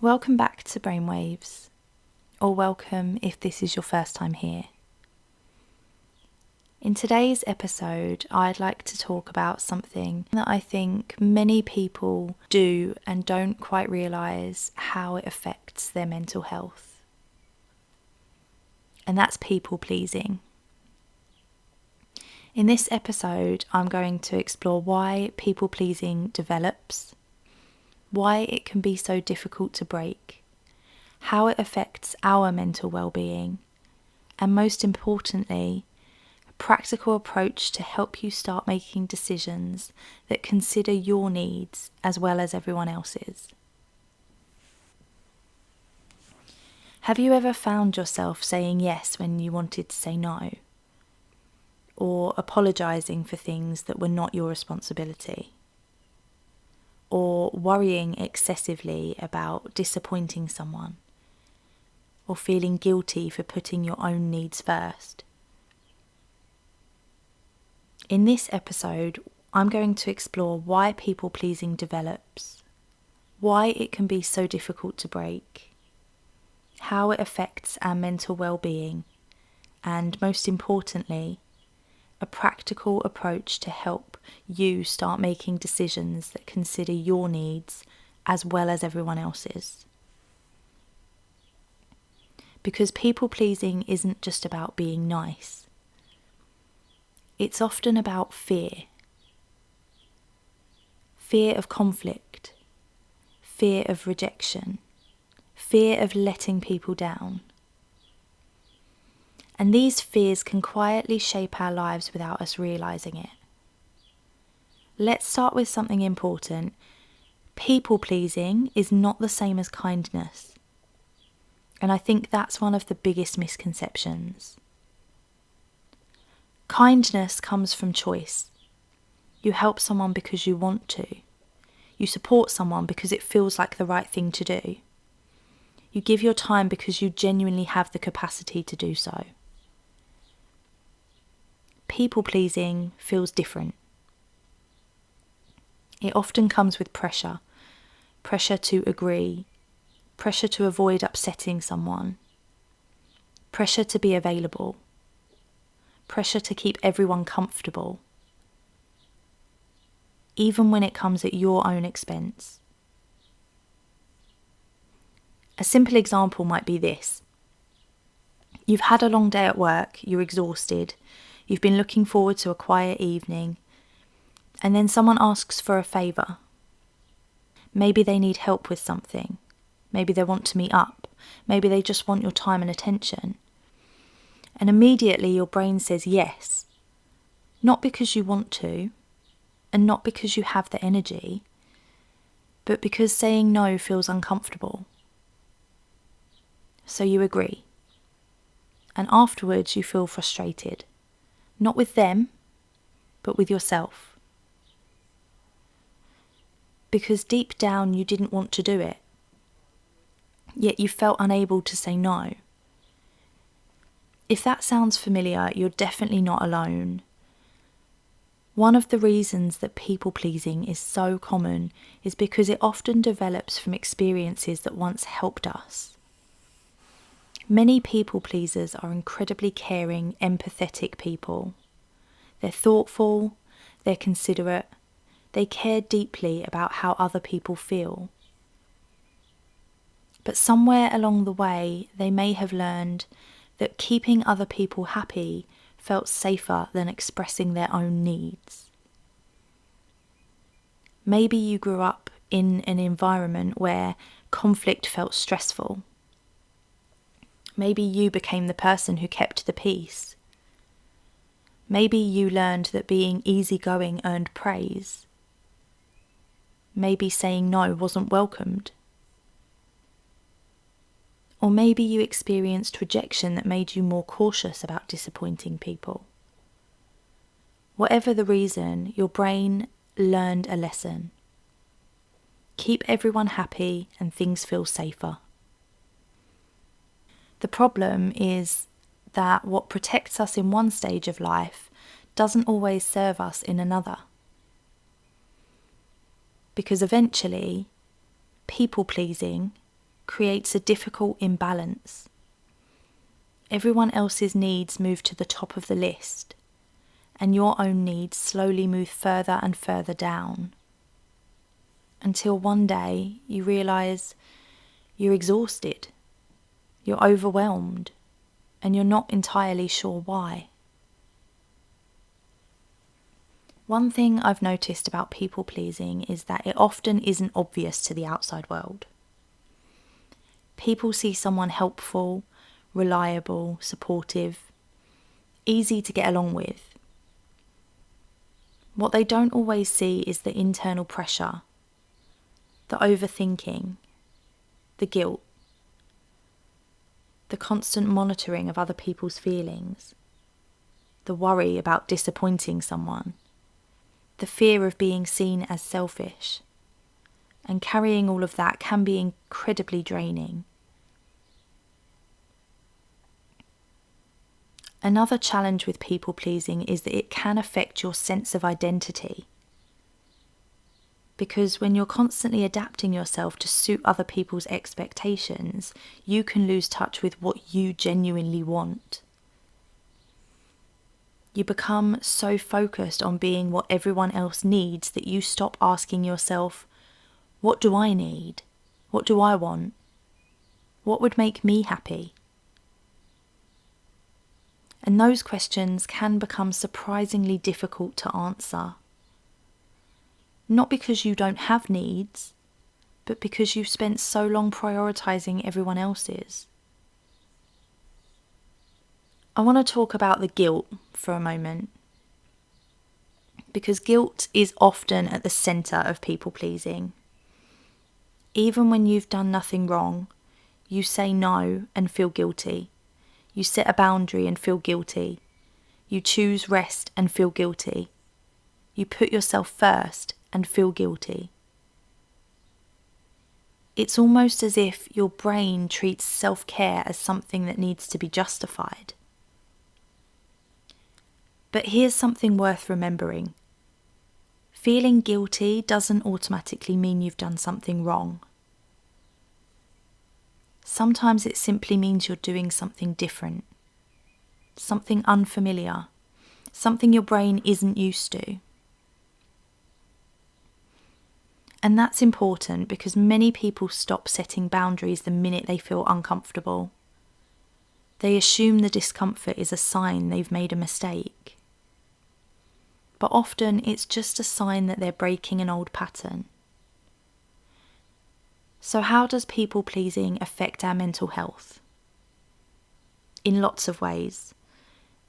Welcome back to Brainwaves, or welcome if this is your first time here. In today's episode, I'd like to talk about something that I think many people do and don't quite realise how it affects their mental health. And that's people pleasing. In this episode, I'm going to explore why people pleasing develops, why it can be so difficult to break, how it affects our mental well-being, and most importantly, a practical approach to help you start making decisions that consider your needs as well as everyone else's. Have you ever found yourself saying yes when you wanted to say no? Or apologising for things that were not your responsibility? Or worrying excessively about disappointing someone, or feeling guilty for putting your own needs first. In this episode, I'm going to explore why people pleasing develops, why it can be so difficult to break, how it affects our mental well-being, and most importantly, a practical approach to help you start making decisions that consider your needs as well as everyone else's. Because people pleasing isn't just about being nice. It's often about fear. Fear of conflict, fear of rejection, fear of letting people down. And these fears can quietly shape our lives without us realising it. Let's start with something important. People pleasing is not the same as kindness. And I think that's one of the biggest misconceptions. Kindness comes from choice. You help someone because you want to. You support someone because it feels like the right thing to do. You give your time because you genuinely have the capacity to do so. People pleasing feels different. It often comes with pressure to agree, pressure to avoid upsetting someone, pressure to be available, pressure to keep everyone comfortable, even when it comes at your own expense. A simple example might be this. You've had a long day at work, you're exhausted, you've been looking forward to a quiet evening, and then someone asks for a favour. Maybe they need help with something. Maybe they want to meet up. Maybe they just want your time and attention. And immediately your brain says yes. Not because you want to, and not because you have the energy, but because saying no feels uncomfortable. So you agree. And afterwards you feel frustrated. Not with them, but with yourself. Because deep down you didn't want to do it. Yet you felt unable to say no. If that sounds familiar, you're definitely not alone. One of the reasons that people pleasing is so common is because it often develops from experiences that once helped us. Many people pleasers are incredibly caring, empathetic people. They're thoughtful, they're considerate, they care deeply about how other people feel. But somewhere along the way, they may have learned that keeping other people happy felt safer than expressing their own needs. Maybe you grew up in an environment where conflict felt stressful. Maybe you became the person who kept the peace. Maybe you learned that being easygoing earned praise. Maybe saying no wasn't welcomed. Or maybe you experienced rejection that made you more cautious about disappointing people. Whatever the reason, your brain learned a lesson. Keep everyone happy and things feel safer. The problem is that what protects us in one stage of life doesn't always serve us in another. Because eventually, people pleasing creates a difficult imbalance. Everyone else's needs move to the top of the list, and your own needs slowly move further and further down, until one day you realise you're exhausted, you're overwhelmed, and you're not entirely sure why. One thing I've noticed about people pleasing is that it often isn't obvious to the outside world. People see someone helpful, reliable, supportive, easy to get along with. What they don't always see is the internal pressure, the overthinking, the guilt, the constant monitoring of other people's feelings, the worry about disappointing someone, the fear of being seen as selfish. And carrying all of that can be incredibly draining. Another challenge with people pleasing is that it can affect your sense of identity. Because when you're constantly adapting yourself to suit other people's expectations, you can lose touch with what you genuinely want. You become so focused on being what everyone else needs that you stop asking yourself, what do I need? What do I want? What would make me happy? And those questions can become surprisingly difficult to answer. Not because you don't have needs, but because you've spent so long prioritising everyone else's. I want to talk about the guilt for a moment, because guilt is often at the centre of people pleasing. Even when you've done nothing wrong, you say no and feel guilty. You set a boundary and feel guilty. You choose rest and feel guilty. You put yourself first and feel guilty. It's almost as if your brain treats self-care as something that needs to be justified. But here's something worth remembering. Feeling guilty doesn't automatically mean you've done something wrong. Sometimes it simply means you're doing something different, something unfamiliar, something your brain isn't used to. And that's important because many people stop setting boundaries the minute they feel uncomfortable. They assume the discomfort is a sign they've made a mistake. But often it's just a sign that they're breaking an old pattern. So how does people pleasing affect our mental health? In lots of ways.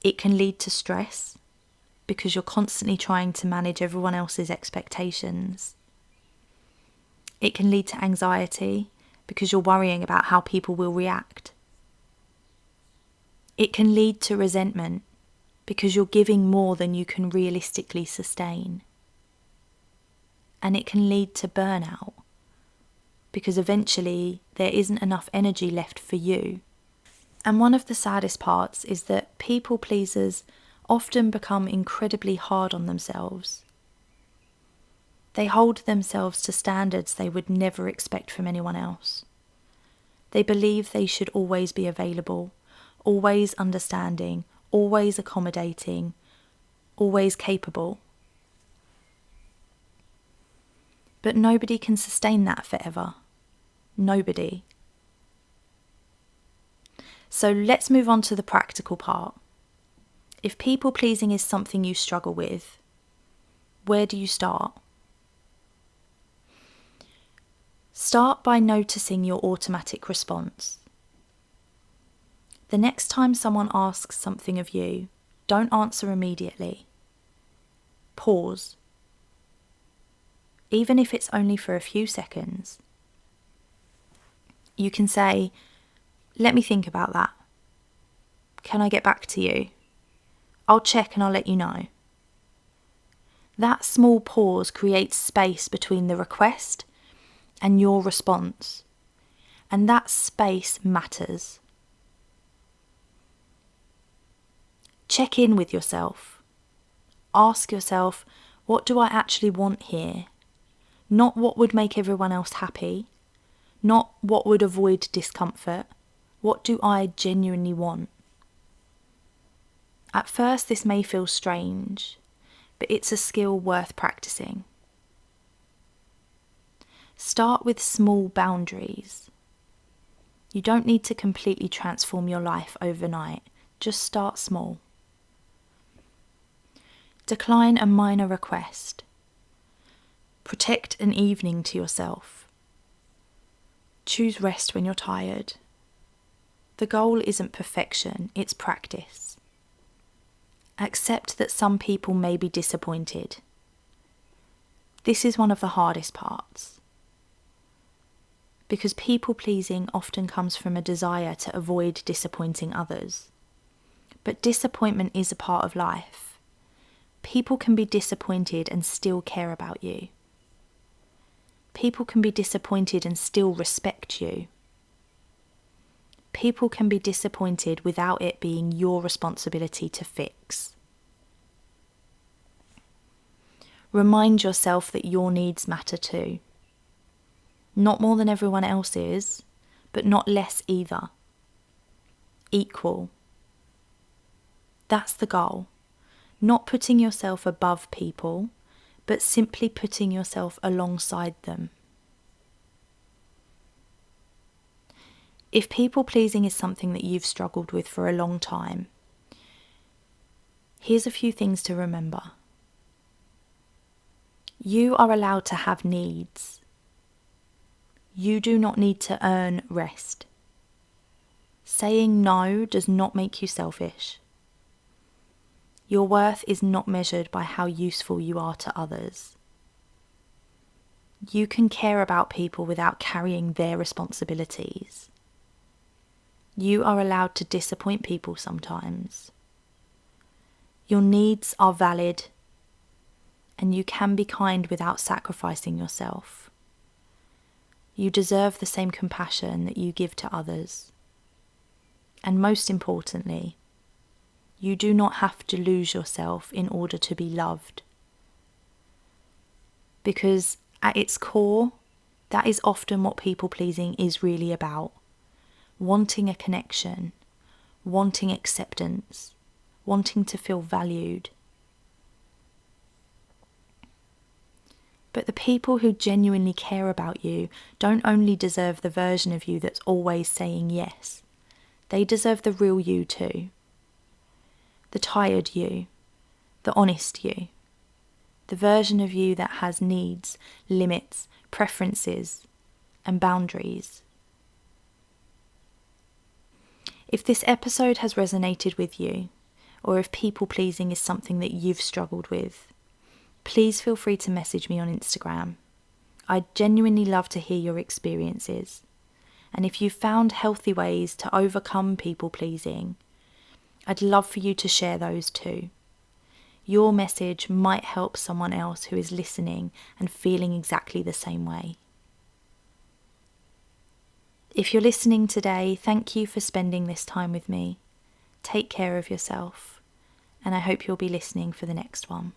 It can lead to stress because you're constantly trying to manage everyone else's expectations. It can lead to anxiety because you're worrying about how people will react. It can lead to resentment because you're giving more than you can realistically sustain. And it can lead to burnout because eventually there isn't enough energy left for you. And one of the saddest parts is that people pleasers often become incredibly hard on themselves. They hold themselves to standards they would never expect from anyone else. They believe they should always be available, always understanding, always accommodating, always capable. But nobody can sustain that forever. Nobody. So let's move on to the practical part. If people pleasing is something you struggle with, where do you start? Start by noticing your automatic response. The next time someone asks something of you, don't answer immediately. Pause. Even if it's only for a few seconds. You can say, "Let me think about that. Can I get back to you? I'll check and I'll let you know." That small pause creates space between the request and your response, and that space matters. Check in with yourself. Ask yourself, what do I actually want here? Not what would make everyone else happy, Not what would avoid discomfort. What do I genuinely want? At first, this may feel strange, but it's a skill worth practicing. Start with small boundaries. You don't need to completely transform your life overnight. Just start small. Decline a minor request. Protect an evening to yourself. Choose rest when you're tired. The goal isn't perfection, it's practice. Accept that some people may be disappointed. This is one of the hardest parts, because people pleasing often comes from a desire to avoid disappointing others. But disappointment is a part of life. People can be disappointed and still care about you. People can be disappointed and still respect you. People can be disappointed without it being your responsibility to fix. Remind yourself that your needs matter too. Not more than everyone else's, but not less either. Equal. That's the goal. Not putting yourself above people, but simply putting yourself alongside them. If people pleasing is something that you've struggled with for a long time, here's a few things to remember. You are allowed to have needs. You do not need to earn rest. Saying no does not make you selfish. Your worth is not measured by how useful you are to others. You can care about people without carrying their responsibilities. You are allowed to disappoint people sometimes. Your needs are valid, and you can be kind without sacrificing yourself. You deserve the same compassion that you give to others. And most importantly, you do not have to lose yourself in order to be loved. Because at its core, that is often what people pleasing is really about. Wanting a connection, wanting acceptance, wanting to feel valued. But the people who genuinely care about you don't only deserve the version of you that's always saying yes. They deserve the real you too. The tired you, the honest you, the version of you that has needs, limits, preferences, and boundaries. If this episode has resonated with you, or if people pleasing is something that you've struggled with, please feel free to message me on Instagram. I'd genuinely love to hear your experiences. And if you've found healthy ways to overcome people pleasing, I'd love for you to share those too. Your message might help someone else who is listening and feeling exactly the same way. If you're listening today, thank you for spending this time with me. Take care of yourself, and I hope you'll be listening for the next one.